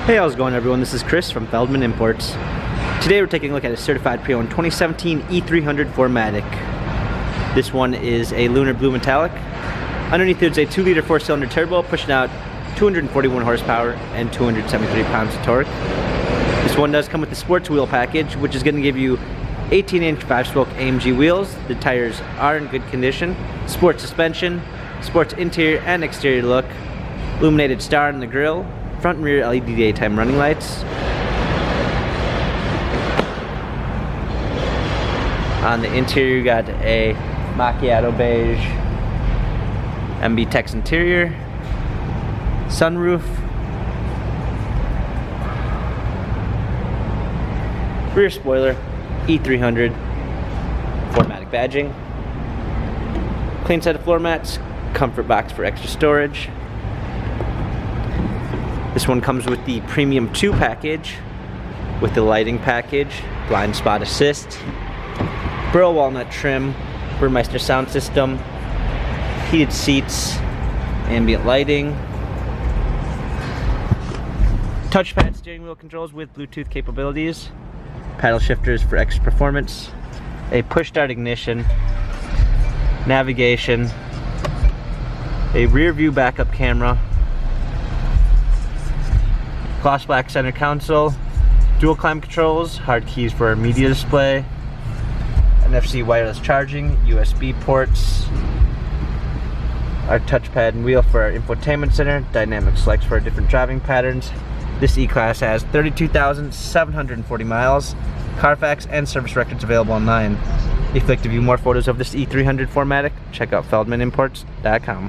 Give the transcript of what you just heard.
Hey, how's it going everyone? This is Chris from Feldmann Imports. Today we're taking a look at a certified pre-owned 2017 E300 4MATIC. This one is a lunar blue metallic. Underneath there's a 2-liter 4-cylinder turbo pushing out 241 horsepower and 273 pounds of torque. This one does come with the sports wheel package, which is going to give you 18-inch 5-spoke AMG wheels. The tires are in good condition. Sports suspension, sports interior and exterior look, illuminated star in the grille, front and rear LED daytime running lights. On the interior you got a macchiato beige MB Tex interior, sunroof, rear spoiler, E300 4MATIC badging, clean set of floor mats, comfort box for extra storage. This one comes with the Premium 2 package with the lighting package, blind spot assist, burl walnut trim, Burmeister sound system, heated seats, ambient lighting, touchpad steering wheel controls with Bluetooth capabilities, paddle shifters for extra performance, a push start ignition, navigation, a rear view backup camera, gloss black center console, dual climate controls, hard keys for our media display, NFC wireless charging, USB ports, our touchpad and wheel for our infotainment center, dynamic selects for our different driving patterns. This E-Class has 32,740 miles, Carfax and service records available online. If you'd like to view more photos of this E300 4MATIC, check out feldmanimports.com.